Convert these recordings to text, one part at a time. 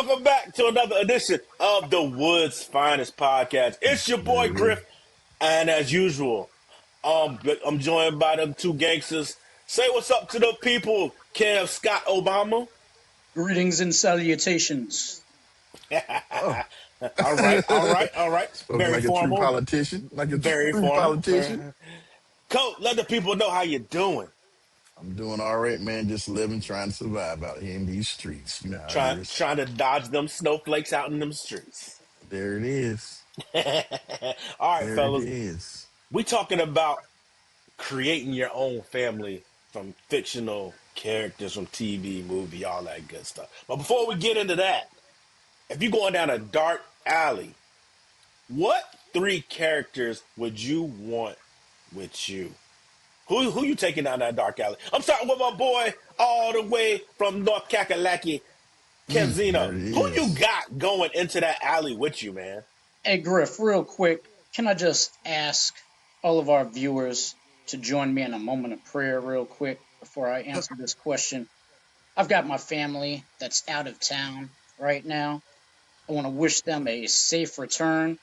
Welcome back to another edition of the Woods Finest Podcast. It's your boy Griff, and as usual, I'm joined by them two gangsters. Say what's up to the people, Kev Scott Obama. Greetings and salutations. All right. Spoken Very like a true formal. politician. Like a Very true formal. politician. Coach, let the people know how you doing. I'm doing all right, man. Just living, trying to survive out here in these streets. You know how it is. Trying to dodge them snowflakes out in them streets. There it is. All right, There fellas. it is. We talking about creating your own family from fictional characters from TV, movie, all that good stuff. But before we get into that, if you're going down a dark alley, what three characters would you want with you? Who you taking down that dark alley? I'm starting with my boy all the way from North Kakalaki, Kenzino. Who you got going into that alley with you, man? Hey, Griff, real quick, can I just ask all of our viewers to join me in a moment of prayer real quick before I answer this question? I've got my family that's out of town right now. I want to wish them a safe return.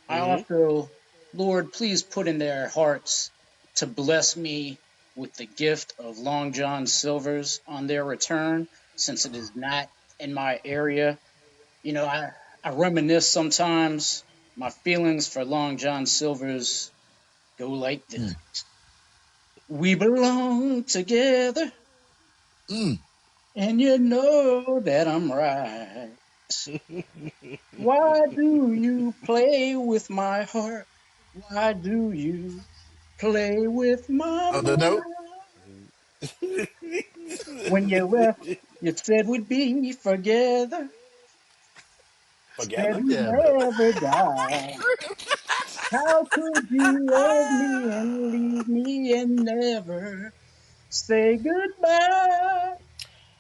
I also, Lord, please put in their hearts to bless me with the gift of Long John Silver's on their return, since it is not in my area. You know, I reminisce sometimes. My feelings for Long John Silver's go like this. We belong together, and you know that I'm right. Why do you play with my heart? Why do you play with my note? When you left, you said we'd be together. Said we'd never die. How could you love me and leave me and never say goodbye?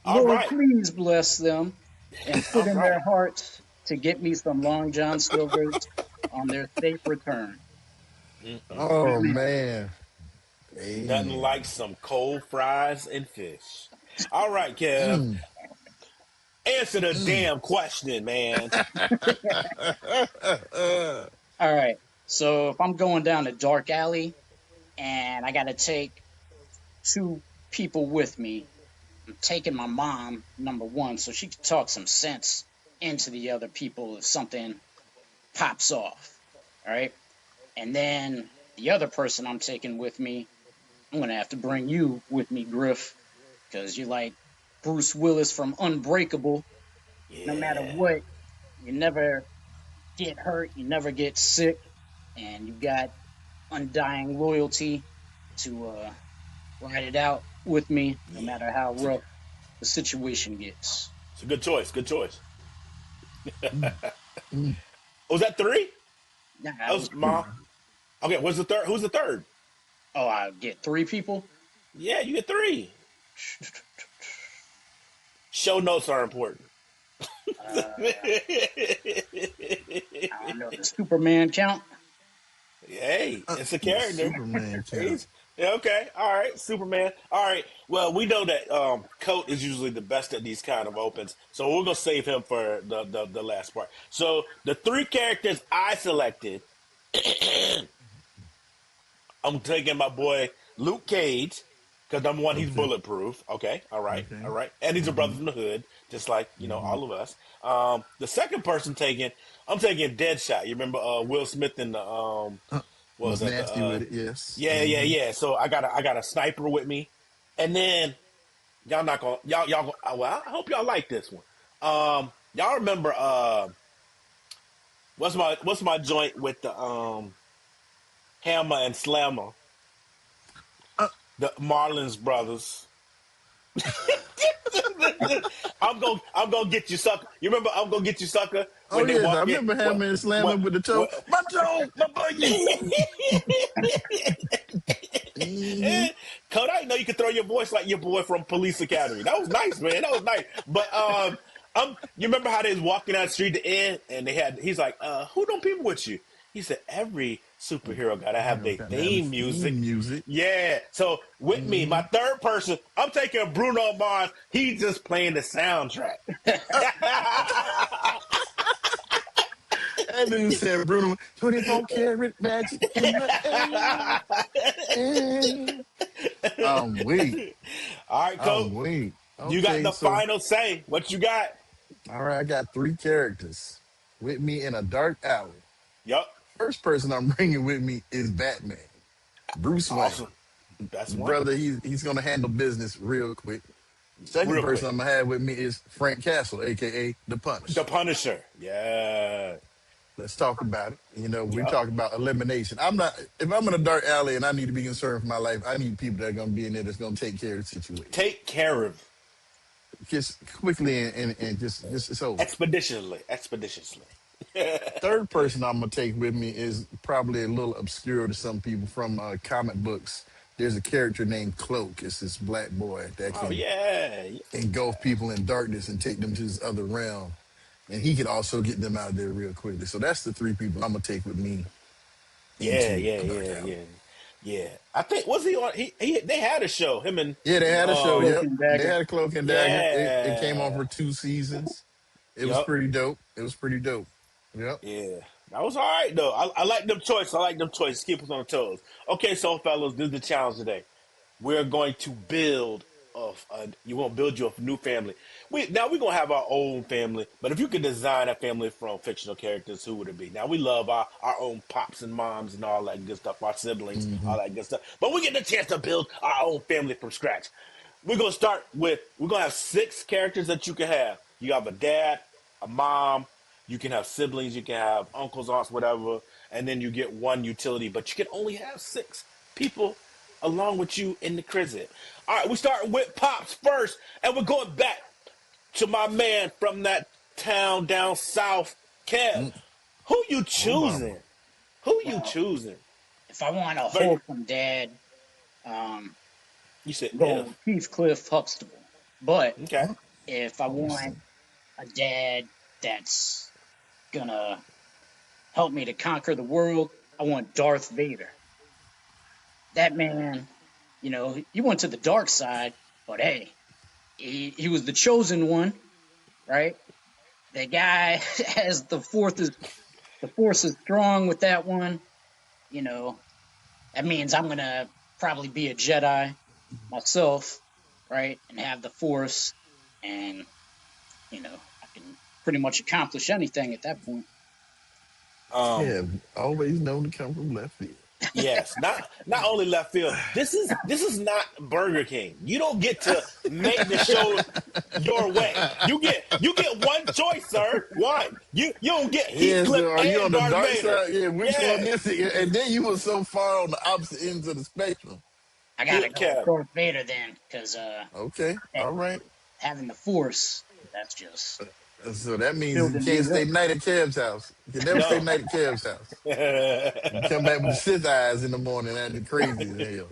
All Lord, right. please bless them and put in their hearts to get me some Long John Silver's on their safe return. Oh, man. Nothing like some cold fries and fish. All right, Kev. Answer the damn question, man. All right. So if I'm going down a dark alley and I got to take two people with me, I'm taking my mom, number one, so she can talk some sense into the other people if something pops off. All right. And then the other person I'm taking with me, I'm going to have to bring you with me, Griff, because you're like Bruce Willis from Unbreakable. Yeah. No matter what, you never get hurt, you never get sick, and you've got undying loyalty to ride it out with me, no matter how rough the situation gets. It's a good choice. Good choice. Was that three? Nah, That was mom. Okay, what's the third? Who's the third? Oh, I get three people? Yeah, you get three. Show notes are important. I don't know. Does Superman count? Hey, it's a character. Superman count. Yeah, okay, all right, Superman. All right, well, we know that Coat is usually the best at these kind of opens, so we're going to save him for the last part. So the three characters I selected, I'm taking my boy Luke Cage, because number one, he's bulletproof. Okay, all right. And he's a brother from the hood, just like, all of us. The second person I'm taking Deadshot. You remember Will Smith in the what was that? Nasty with it, yes. Yeah. So I got a sniper with me, and then y'all not gonna y'all. Well, I hope y'all like this one. Y'all remember what's my joint with the Hammer and Slammer, the Marlins brothers. I'm gonna get you, sucker. You remember I'm gonna get you, sucker? When I remember Hammer and Slammer with the toe. My toe, my buggy. Code, I didn't know you could throw your voice like your boy from Police Academy. That was nice, man. That was nice. But you remember how they was walking down the street to end, and he's like, "Who them people with you?" He said every superhero gotta have Hero their got to have the theme music. theme music. Yeah. So with me, my Hmm. third person, I'm taking Bruno Mars. He's just playing the soundtrack. That dude said Bruno 24 karat magic in the air. And All right, I'm Coach. weak. You got Okay, the so final say. What you got? all right, I got three characters with me in a dark alley. Yup. First person I'm bringing with me is Batman, Bruce Wayne. Awesome. That's The one. brother, he's gonna handle business real quick. Second Real person quick. I'm gonna have with me is Frank Castle, aka the The Punisher. Punisher. Yeah. Let's talk about it. We Yup. talk about elimination. I'm not if I'm in a dark alley and I need to be concerned for my life, I need people that are gonna be in there that's gonna take care of the situation. Take care of Just quickly and just it's over. expeditiously. Expeditiously. Third person I'm gonna take with me is probably a little obscure to some people from comic books. There's a character named Cloak. It's this black boy that Oh can yeah. engulf people in darkness and take them to this other realm. And he could also get them out of there real quickly. So that's the three people I'm gonna take with me Yeah, into yeah, a dark yeah, alley. yeah. Yeah. I think was he on he they had a show, him and Yeah, they had a show. um Cloak Yep, and they Dagger. had a Cloak and Dagger. It came on yeah. for 2 seasons. It was Yup. pretty dope. It was pretty dope. Yep. Yeah. That was all right though. I like them choices. I like them choices. Keep us on the toes. Okay, so fellas, this is the challenge today. We're going to build of you want to build your new family. We're gonna have our own family, but if you could design a family from fictional characters, who would it be? Now we love our own pops and moms and all that good stuff, our siblings, Hmm. all that good stuff. But we get the chance to build our own family from scratch. We're gonna have six characters that you can have. You have a dad, a mom, you can have siblings, you can have uncles, aunts, whatever, and then you get one utility, but you can only have six people along with you in the crib. All right, we start with Pops first, and we're going back to my man from that town down south, Kev. Who you Obama. choosing? Who you Well, choosing? if I want a But wholesome dad, um, you said I'm going if. with Heathcliff Huxtable. But Okay. if I want Awesome. a dad that's gonna help me to conquer the world, I want Darth Vader. That man, he went to the dark side, but hey, he was the chosen one, right? The guy has the force is strong with that one. You know, that means I'm gonna probably be a Jedi myself, right? And have the force and I can pretty much accomplish anything at that point. Um, Yeah, always known to come from left field. Yes, not only left field. This is not Burger King. You don't get to make the show your way. You get one choice, sir. One. You don't get Yeah, Heathcliff so are you on and the Darth dark Vader. side? Yeah, which one Yeah, is it? And then you were so far on the opposite ends of the spectrum. I gotta go with Kev. Darth Vader then, because Okay, hey, all right. having the force, that's just So that means you building can't me stay up. night at Kev's house. You can never stay No. night at Kev's house. You come back with the Sith eyes in the morning, acting crazy as hell.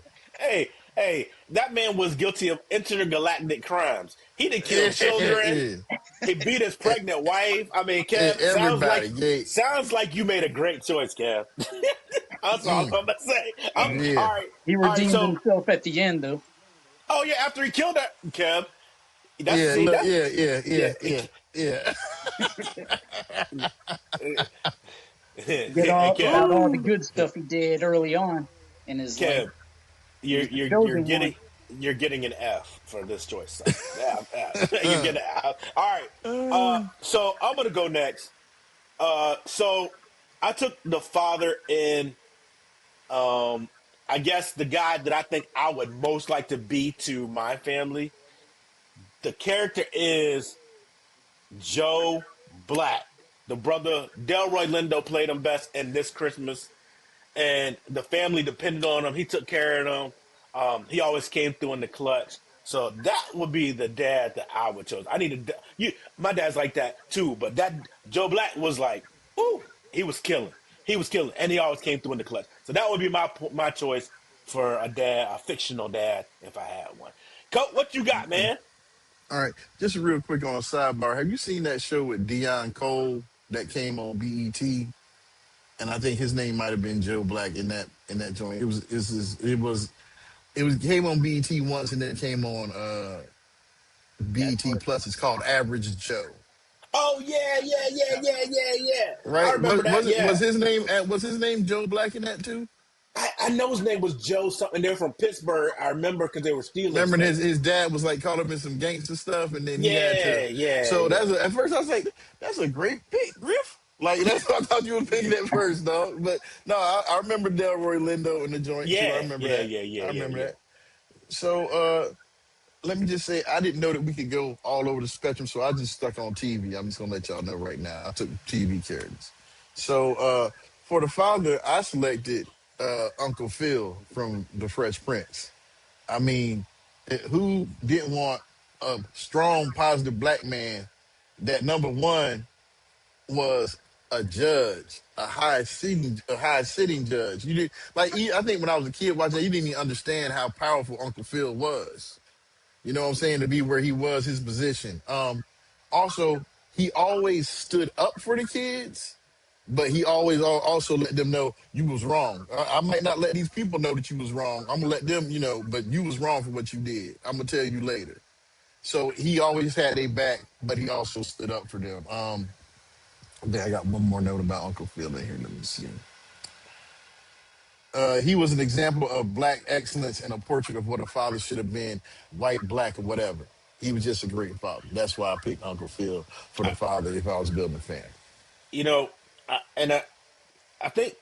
Hey, that man was guilty of intergalactic crimes. He did kill children. Yeah, He beat his yeah. pregnant wife. I mean, Kev, Everybody, yeah. sounds like you made a great choice, Kev. That's all I'm Mm, gonna say. yeah. He All right. redeemed So, himself at the end, though. oh yeah, after he killed that Kev, that's Yeah, see look, that yeah, yeah, yeah, yeah, yeah, yeah. and Forgot Kev, all the Ooh. good stuff he did early on in his life. Kev, He you're was the you're you're chosen one. getting you're getting an F for this choice, son. Yeah, F. You're getting an F. All right. So I'm gonna go next. So I took the father in. I guess the guy that I think I would most like to be to my family. The character is Joe Black. The brother Delroy Lindo played him best in This Christmas, and the family depended on him. He took care of them. He always came through in the clutch. So that would be the dad that I would choose. I need a you. My dad's like that too, but that Joe Black was like, ooh, he was killing. He was killing, and he always came through in the clutch. So that would be my choice for a dad, a fictional dad, if I had one. Coach, what you got, man? All right, just real quick on a sidebar. Have you seen that show with Dion Cole that came on BET? and I think his name might have been Joe Black in that joint. It was came on BET once, and then it came on That BET part. Plus. It's called Average Joe. Oh yeah, yeah, yeah, yeah, yeah, yeah. I Right? remember that. Was Yeah, his name was his name Joe Black in that too? I know his name was Joe something. They're from Pittsburgh. I remember because they were Steelers Remember fans. his dad was like caught up in some gangster stuff, and then he had to. Yeah, yeah, So yeah, at first I was like, that's a great pick, Griff. Like that's what I thought you were picking at first, dog. But no, I remember Delroy Lindo in the joint too. I yeah, remember yeah, that. yeah, yeah, I yeah, remember yeah. that. So let me just say, I didn't know that we could go all over the spectrum, so I just stuck on TV. I'm just gonna let y'all know right now. I took TV characters. So for the father, I selected Uncle Phil from The Fresh Prince. I mean, who didn't want a strong, positive black man that number one was a judge, a high sitting judge. You did like I think when I was a kid watching, that, you didn't even understand how powerful Uncle Phil was. You know what I'm saying? To be where he was, his position. Also, he always stood up for the kids, but he always also let them know you was wrong. I might not let these people know that you was wrong. I'm gonna let them, but you was wrong for what you did. I'm gonna tell you later. So he always had their back, but he also stood up for them. Okay, I got one more note about Uncle Phil in here. Let me see. He was an example of black excellence and a portrait of what a father should have been, white, black, or whatever. He was just a great father. That's why I picked Uncle Phil for the I, father if I was building a family. you know, I think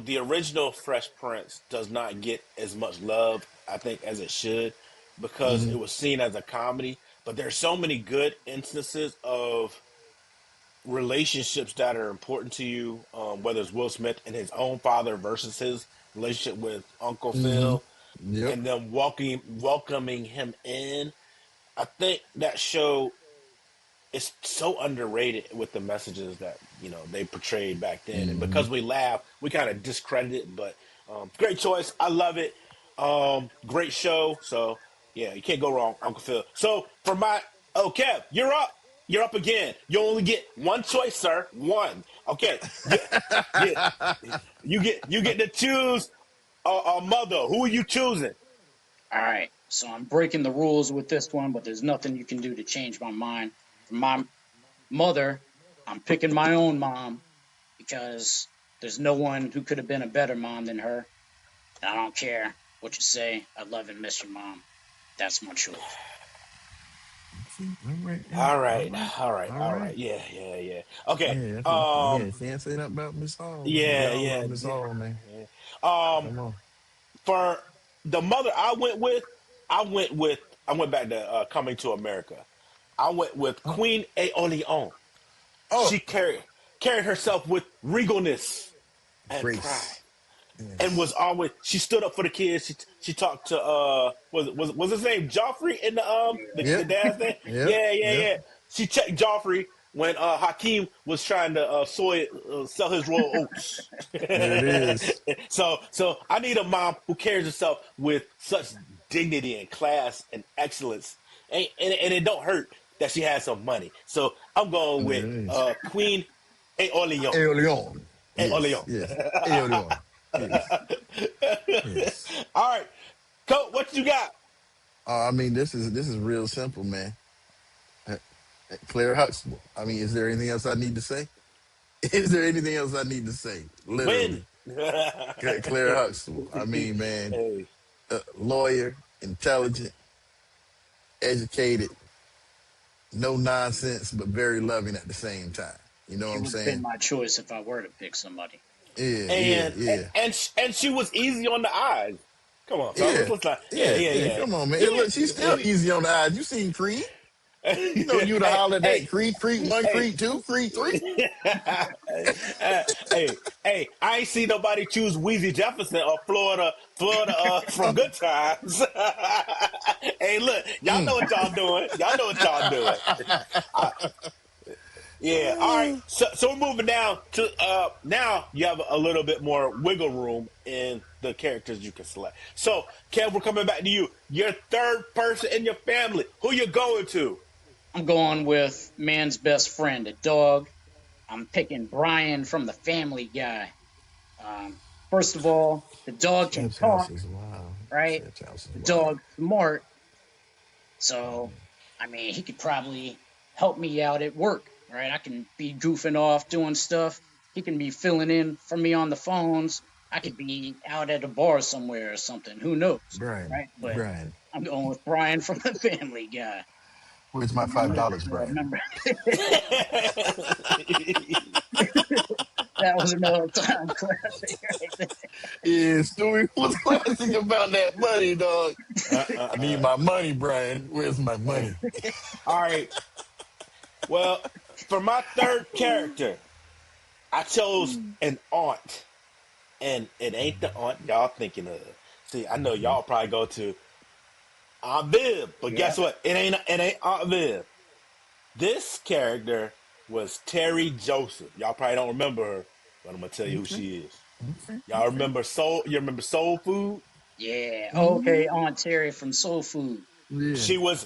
the original Fresh Prince does not get as much love I think as it should because it Hmm. was seen as a comedy. But there's so many good instances of relationships that are important to you, whether it's Will Smith and his own father versus his relationship with Uncle Hmm. Phil, Yep. and then welcoming him in. I think that show is so underrated with the messages that they portrayed back then, and Hmm. because we laugh, we kind of discredit it. But great choice, I love it. Great show. So yeah, you can't go wrong, Uncle Phil. So for my Kev, you're up. You're up again. You only get one choice, sir. One. Okay. You, you get to choose a mother. Who are you choosing? All right. So I'm breaking the rules with this one, but there's nothing you can do to change my mind. For my mother, I'm picking my own mom because there's no one who could have been a better mom than her. And I don't care what you say. I love and miss your mom. That's my choice. All right, yeah. All All right, right. all right, All all right. right. Yeah, yeah, yeah. Okay. Yeah, that's what, yeah. Can't say that about Miss Hall, man. We Yeah, all love yeah, Miss yeah, Hall, man. yeah. Um, Come on. for the mother I went with, I went back to Coming to America. I went with Oh, Queen Aeolion. oh, She carried herself with regalness and pride, Grace. and was Yes. always she stood up for the kids. She talked to was his name Joffrey in the Yep. dad's name? Yep. Yeah, yeah, Yep. yeah. She checked Joffrey when Hakeem was trying to sell his royal oats. There it is. So I need a mom who carries herself with such dignity and class and excellence, and it don't hurt that she has some money. So I'm going There with it is. Queen Aeolian. Eolion. Yes. Aeolian. Yes. Eolion. Yes. Yes. All right, Coach, what you got? I mean, this is real simple, man. Uh, Claire Huxtable. I mean, is there anything else I need to say? Is there anything else I need to say? Win. Literally, Claire Huxtable. I mean, man, Hey, lawyer, intelligent, educated, no nonsense, but very loving at the same time. You know what She I'm would have been saying? my choice if I were to pick somebody. Yeah, yeah, and yeah, and she was easy on the eyes. Come on, fellas. yeah, Let's not. Yeah, yeah, yeah, yeah. yeah, Come on, man. yeah. Look, she's still easy on the eyes. You seen Creed? You know you'd have Hey, hollered hey, at Creed, Creed one, hey. Creed two, Creed three. Hey, I ain't seen nobody choose Weezy Jefferson or Florida from Good Times. Hey, look, y'all know Mm. what y'all doing. Y'all know what y'all doing. Uh, yeah, all right. So we're moving down to now you have a little bit more wiggle room in the characters you can select. So, Kev, we're coming back to you. Your third person in your family. Who you going to? I'm going with man's best friend, a dog. I'm picking Brian from the Family Guy. First of all, the dog can Chef's house talk, is wild. right? Chef's house is The wild. dog's smart, so I mean, he could probably help me out at work, right? I can be goofing off, doing stuff. He can be filling in for me on the phones. I could be out at a bar somewhere or something. Who knows, Brian, right? But Brian, I'm going with Brian from the Family Guy. where's my Remember, $5, Brian? remember that was another time classic right there. Yeah, Stewie was classic about that money, dog. uh, uh, I need uh. my money, Brian. Where's my Hey. money? All right. Well, for my third character, I chose an aunt, and it ain't the aunt y'all thinking of. See, I know y'all probably go to Aunt Viv, but Yeah, guess what? It ain't Aunt Viv. This character was Terry Joseph. Y'all probably don't remember her, but I'm gonna tell you who Okay, she is. okay, Y'all okay. remember Soul? You remember Soul Food? yeah. Okay, Mhm. Aunt Terry from Soul Food. Yeah. She was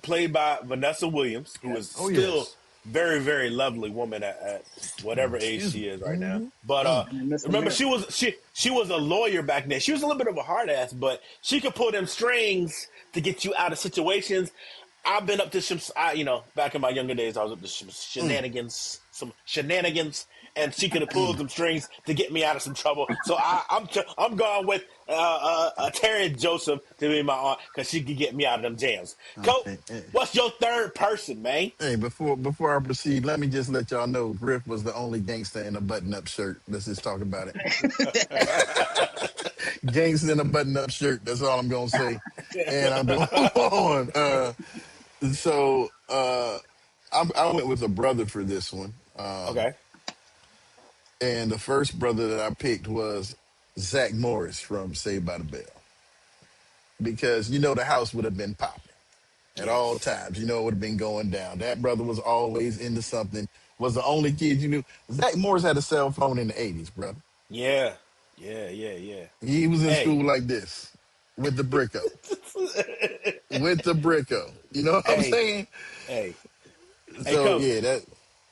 played by Vanessa Williams, who Yep. is Oh, still yes. very very lovely woman at Oh, whatever age excuse me. she is right now. Mm-hmm. But Mm. And Miss remember America. she was a lawyer back then. She was a little bit of a hard ass, but she could pull them strings to get you out of situations. I've been up to some, back in my younger days, I was up to Mm. some shenanigans, and she could have pulled some strings to get me out of some trouble. So I'm going with Terry Joseph to be my aunt because she could get me out of them jams. Cope, Okay. Hey, what's your third person, man? hey, before I proceed, let me just let y'all know Griff was the only gangster in a button-up shirt. Let's just talk about it. Gangster in a button-up shirt. That's all I'm gonna say. And I'm going on. I went with a brother for this one. Okay. And the first brother that I picked was Zach Morris from Saved by the Bell. Because the house would have been popping at all Yes. times. It would have been going down. That brother was always into something, was the only kid you knew. Zach Morris had a cell phone in the 80s, brother. Yeah. Yeah. Yeah. Yeah. He was in Hey. school like this with the Bricko. With the Bricko. You know what I'm hey. saying? Hey. Hey, So Coach. yeah, that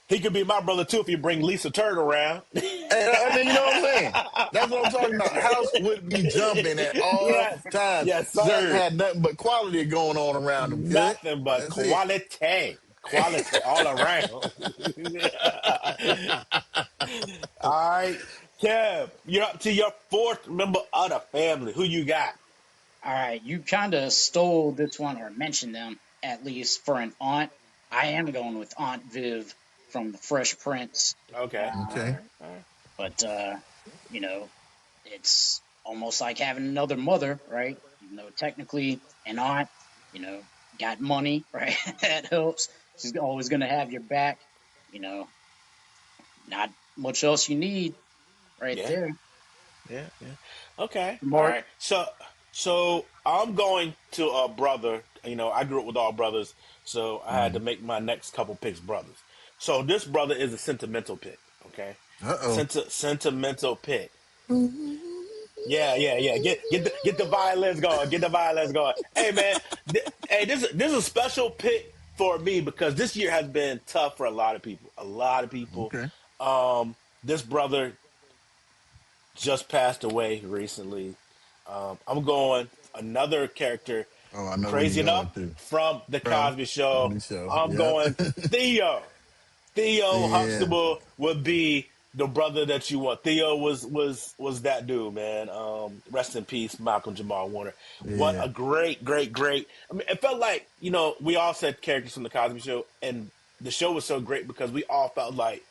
He could be my brother too if you bring Lisa Turd around. and then you know what I'm saying? That's what I'm talking about. House would be jumping at all Yes. times. Yes, Zach sir. had nothing but quality going on around him. Good. Nothing but That's it. quality. Quality all around. All right. Kev, you're up to your fourth member of the family. Who you got? All right, you kind of stole this one or mentioned them at least for an aunt. I am going with Aunt Viv from The Fresh Prince. Okay. All Um, Okay. right. All right. but you know, it's almost like having another mother, right? Even though technically an aunt, you know, got money, right? That helps. She's always going to have your back. You know, not much else you need right Yeah. there. Yeah. Yeah. Okay. All Mark. right. So I'm going to a brother. I grew up with all brothers, so I had to Mm. make my next couple picks brothers. So this brother is a sentimental pick. Okay. Uh-oh. Sentimental pick. Yeah, yeah, yeah. Get the violins going. Get the violins going. Hey, man. Hey, this is a special pick for me because this year has been tough for a lot of people. A lot of people. Okay. This brother just passed away recently. I'm going another character, Oh, I know where you're crazy going enough, to. from the From Cosby Show. Comedy Show. I'm Yep. going Theo. Theo Yeah. Huxtable would be the brother that you want. Theo was that dude, man. Rest in peace, Malcolm Jamal Warner. What Yeah. a great, great, great. I mean, it felt like we all said characters from the Cosby Show, and the show was so great because we all felt like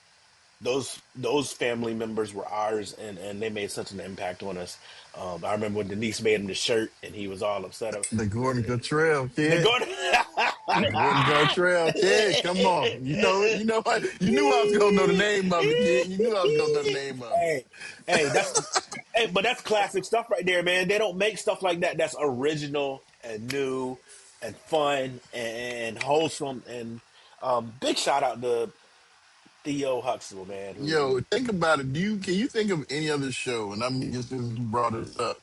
those family members were ours, and they made such an impact on us. I remember when Denise made him the shirt, and he was all upset. The Gordon Cottrell The kid. Gordon. The Gordon Gartrell kid. Come on. You know it. You know what? You knew I was gonna know the name of it, kid. You knew I was gonna know the name of it. hey, hey, but that's classic stuff right there, man. They don't make stuff like that. That's original and new and fun and wholesome. And big shout out to Theo Huxtable, man. Yo, Who think about it. Can you think of any other show? And I mean, just since you brought this up,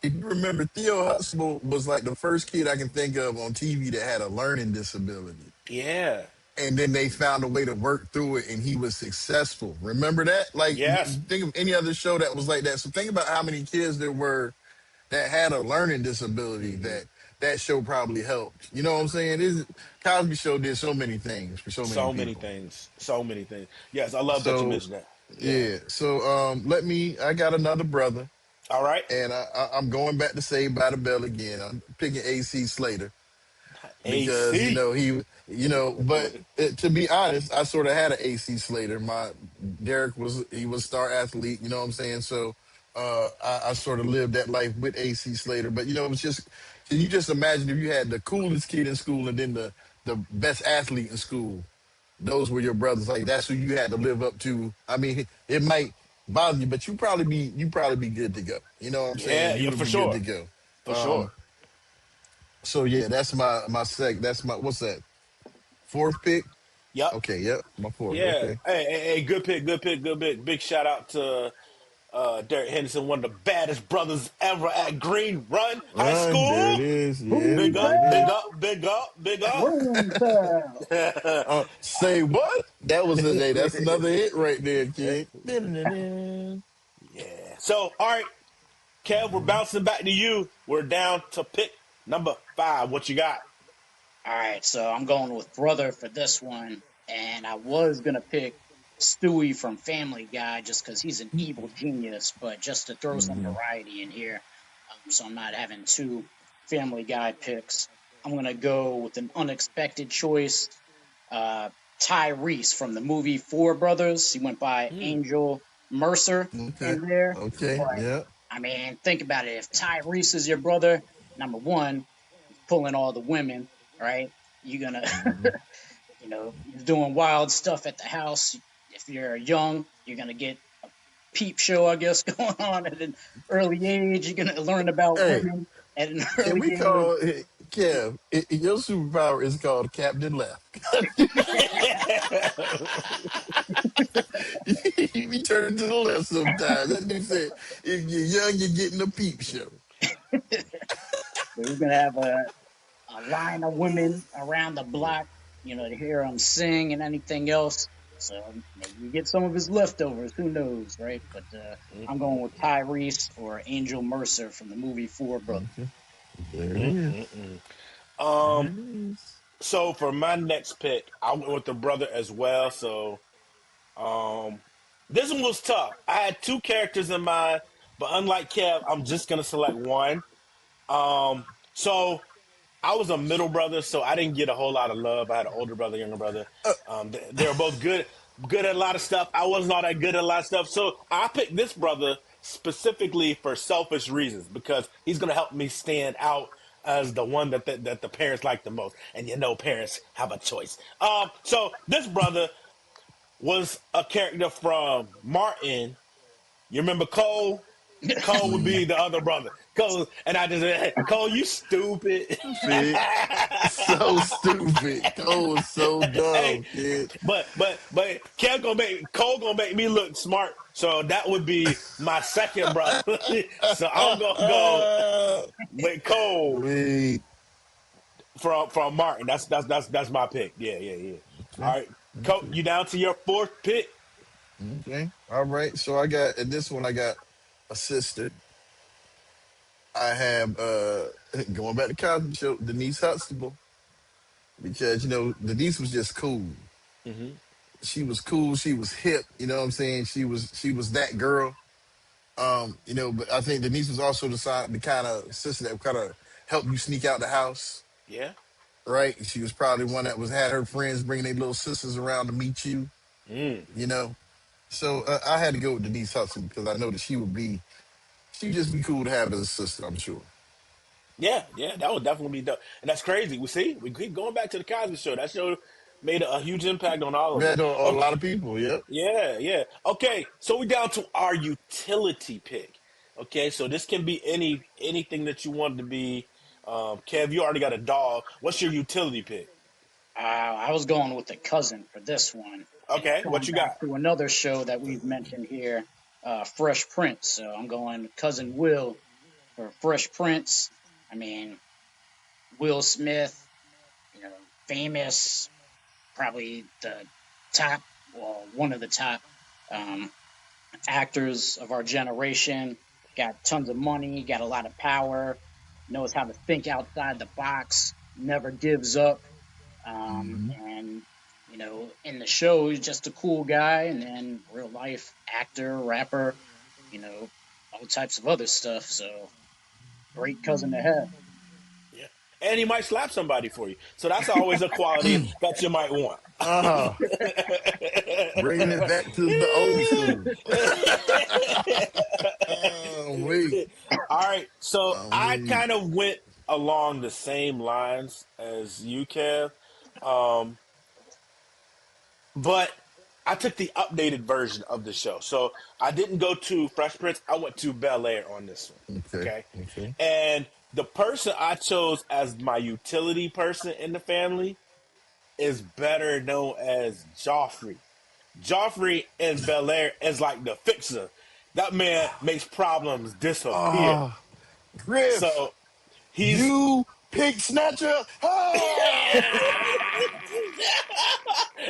if you remember, Theo Huxtable was like the first kid I can think of on TV that had a learning disability. yeah, and then they found a way to work through it, and he was successful. Remember that? Like, Yes. think of any other show that was like that. So think about how many kids there were that had a learning disability Hmm. that show probably helped. You know what I'm saying? Cosby Show did so many things for so many So many people. things. So many things. Yes, I love that you So mentioned that. Yeah. yeah. So let me. I got another brother, All right. and I'm going back to Saved by the Bell again. I'm picking AC Slater because AC. but to be honest, I sort of had an AC Slater. My Derek he was a star athlete. You know what I'm saying? So I sort of lived that life with AC Slater. But it was just, can you just imagine if you had the coolest kid in school and then the best athlete in school? Those were your brothers. Like that's who you had to live up to. I mean, it might bother you, but you probably be good to go. You know what I'm Yeah, saying? You yeah, would for be good to sure. go. For sure. Um, so yeah, that's my sec. That's my, what's that? Fourth pick? Yep. Okay, yep. My fourth. Yeah. Okay. Hey, good pick, good pick, good pick. Big shout out to Derek Henderson, one of the baddest brothers ever at Green Run High There it School. is. Yes, Big there up, it big is. Williamsburg, up, big up, big up. Williamsburg. Say what? That was a day. That's another hit right there, kid. Dun-dun-dun-dun. Yeah. So, all right, Kev, we're bouncing back to you. We're down to pick number 5. What you got? All right, so I'm going with brother for this one, and I was gonna pick Stewie from Family Guy just because he's an evil genius, but just to throw some Mhm. variety in here, so I'm not having two Family Guy picks. I'm gonna go with an unexpected choice. Uh, Tyrese from the movie Four Brothers. He went by Hmm. Angel Mercer Okay. in there, Okay. but Yeah. I mean, think about it. If Tyrese is your brother, number one, pulling all the women, right? You're gonna, Mhm. you're doing wild stuff at the house. If you're young, you're gonna get a peep show, I guess, going on at an early age. You're gonna learn about Hey, women at an can early we age. call Kev? Your superpower is called Captain Left. You be turning to the left sometimes. That dude said, if you're young, you're getting a peep show. So you're gonna have a line of women around the block, to hear him sing and anything else. So maybe you get some of his leftovers. Who knows, right? But I'm going with Tyrese or Angel Mercer from the movie Four Brothers. Okay. There it is. There Um, it is. so for my next pick, I went with the brother as well. So, this one was tough. I had two characters in mind, but unlike Kev, I'm just gonna select one. So I was a middle brother, so I didn't get a whole lot of love. I had an older brother, younger brother. They were both good at a lot of stuff. I wasn't all that good at a lot of stuff, so I picked this brother specifically for selfish reasons because he's going to help me stand out as the one that the parents like the most. And parents have a choice. So this brother was a character from Martin. You remember Cole? Cole would be Mm. the other brother. Cole, and I just said, Cole, you stupid. Stupid. So stupid. Cole was so Hey, dumb, kid. but Cole gonna make me look smart. So that would be my second brother. So I'm gonna go with Cole Wait. from Martin. That's my pick. Yeah, yeah, yeah. All Okay. right, Cole, Okay. you down to your fourth pick? Okay. All right. So in this one I got a sister. I have going back to Cosby Show, Denise Huxtable, because Denise was just cool. Mm-hmm. She was cool. She was hip. You know what I'm saying? She was that girl. But I think Denise was also the kind of sister that kind of helped you sneak out the house, Yeah. right? She was probably one that was had her friends bringing their little sisters around to meet you. Mm. You know, so I had to go with Denise Hudson because I know that she'd just be cool to have as a sister. I'm sure. Yeah, yeah, that would definitely be dope. And that's crazy. We keep going back to the Cosby Show. That show made a huge impact on all of us. Met a Okay, lot of people. Yep. yeah, yeah. Okay, so we down to our utility pick. Okay, so this can be anything that you want it to be. Kev, you already got a dog. What's your utility pick? I was going with the cousin for this one, and it's Okay, going what you back got? to another show that we've mentioned here, Fresh Prince. So I'm going cousin Will for Fresh Prince. I mean, Will Smith, famous, probably the top, well, one of the top um, actors of our generation. Got tons of money, got a lot of power, knows how to think outside the box, never gives up. And in the show, he's just a cool guy, and then real life actor, rapper, you know, all types of other stuff. So great cousin to have. Yeah. And he might slap somebody for you. So that's always a quality that you might want. Uh, bringing it back to the old school. Wait. All right. So I Wait. kind of went along the same lines as you, Kev. Um, but I took the updated version of the show. So I didn't go to Fresh Prince. I went to Bel Air on this one. Okay. Okay. Okay. And the person I chose as my utility person in the family is better known as Joffrey. Joffrey in Bel Air is like the fixer. That man makes problems disappear. Ah, Griff, So he's you pig snatcher. Ah!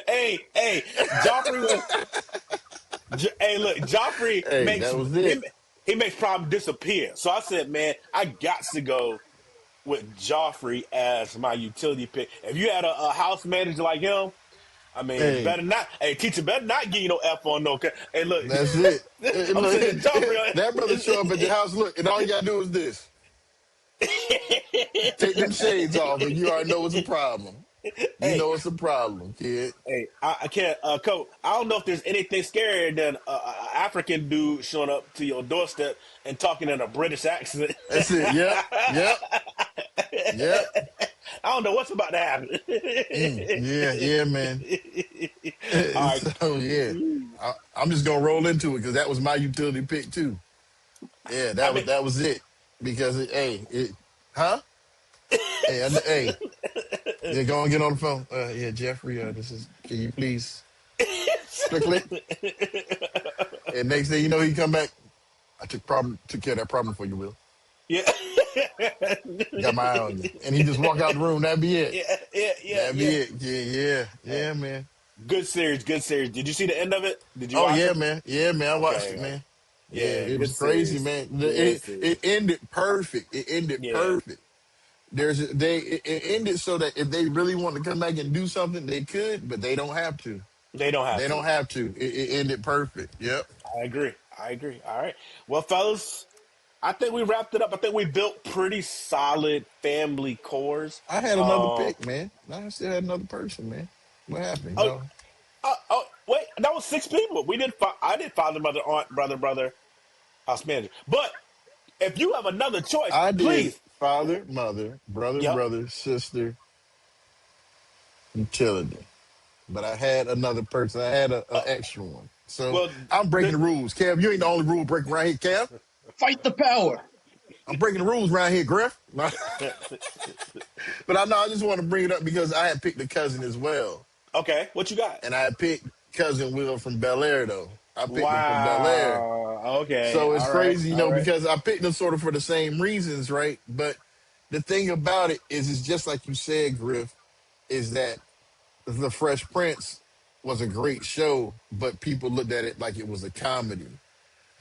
hey, Joffrey was hey, look, Joffrey Hey, makes that was it. he makes problems disappear. So I said, man, I got to go with Joffrey as my utility pick. If you had a house manager like him, I mean, Hey, better not. Hey, teacher, better not give you no F on no. Hey, look, that's it. I'm Look, sending Joffrey that brother show up at your on. house. Look, and all you gotta do is this: take them shades off, and you already know it's a problem. You hey, know it's a problem, kid. hey, I can't, Coach. I don't know if there's anything scarier than a African dude showing up to your doorstep and talking in a British accent. That's it. Yep. Yep. Yep. I don't know what's about to happen. Yeah. Yeah, man. All right. So yeah, I'm just gonna roll into it because that was my utility pick too. Yeah, I that was mean, that was it. Because huh? Hey, hey, yeah, go and get on the phone. Yeah, Jeffrey, this is. Can you please quickly? And next thing you know, he come back. I took care of that problem for you, Will. yeah, Got my eye on you. And he just walk out the room. That'd be it. That'd be yeah. it. Yeah, man. Good series, good series. Did you see the end of it? Did you Oh watch yeah, it? man. Yeah, man. I watched Okay, it, okay. man. Yeah, Yeah, it good was crazy, series. man. Good It series. ended perfect. It ended Yeah, perfect. It ended so that if they really want to come back and do something, they could, but they don't have to. they don't have They don't to. have to. It ended perfect. Yep. I agree. I agree. All right. Well, fellas, I think we wrapped it up. I think we built pretty solid family cores. I had another Um. pick, man. I still had another person, man. What happened, Oh. y'all? Wait. That was six people. We did. I did father, mother, aunt, brother, house manager. But if you have another choice, I did please. father, mother, Yep. brother, sister, utility. But I had another person. I had a extra one. So Well, I'm breaking the rules. Kev, you ain't the only rule breaker right here, Kev. Fight the power. I'm breaking the rules around here, Griff. But I know I just want to bring it up because I had picked a cousin as well. okay. What you got? And I had picked cousin Will from Bel Air, though. I picked him from Bel Air. Wow. Okay. So it's All right. crazy, All right. because I picked them sort of for the same reasons, right? But the thing about it is, it's just like you said, Griff, is that The Fresh Prince was a great show, but people looked at it like it was a comedy.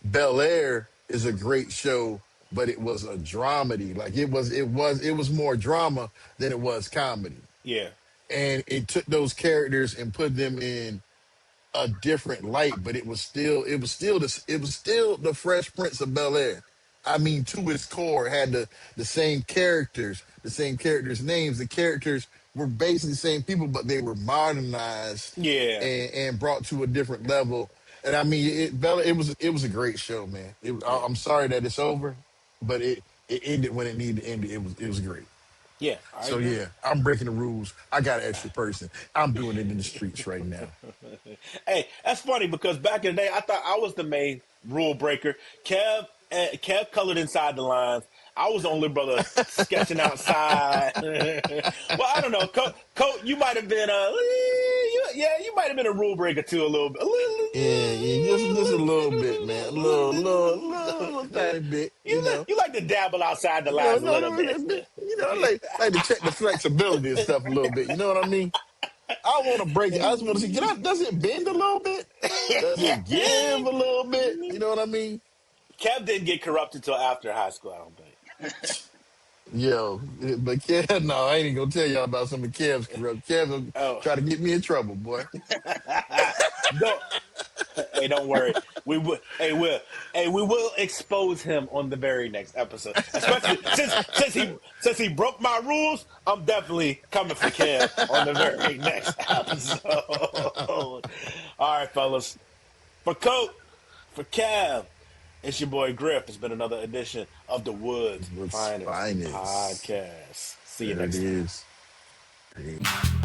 Bel Air is a great show, but it was a dramedy. Like it was more drama than it was comedy. Yeah. And it took those characters and put them in a different light, but it was still the Fresh Prince of Bel Air. I mean, to its core, it had the same characters' names. The characters were basically the same people, but they were modernized Yeah. and brought to a different level. And I mean, it was a great show, man. Yeah. I'm sorry that it's over, but it ended when it needed to end. It was great. Yeah. I So agree. yeah, I'm breaking the rules. I got an extra person. I'm doing it in the streets right now. Hey, that's funny because back in the day, I thought I was the main rule breaker. Kev colored inside the lines. I was the only brother sketching outside. Well, I don't know, Coach. You might have been yeah, you might have been a rule breaker too, a little bit, Yeah, yeah, just a little bit, man. A little tiny bit, you like to dabble outside the You know, lines a no, little no, bit. no, I like to check the flexibility and stuff a little bit. You know what I mean? I want to break it. I just want to see. Does it bend a little bit? Does it give a little bit? You know what I mean? Kev didn't get corrupted until after high school, I don't think. Yo, but Kev, no, I ain't even gonna tell y'all about some of Kev's corrupt. Kev will Oh. try to get me in trouble, boy. Don't hey, don't worry. We will we will expose him on the very next episode. Especially since he broke my rules, I'm definitely coming for Kev on the very next episode. All right, fellas. For Coat, for Kev, it's your boy Griff. It's been another edition of the Woods What's Finest finest? Podcast. See you There it next time. is.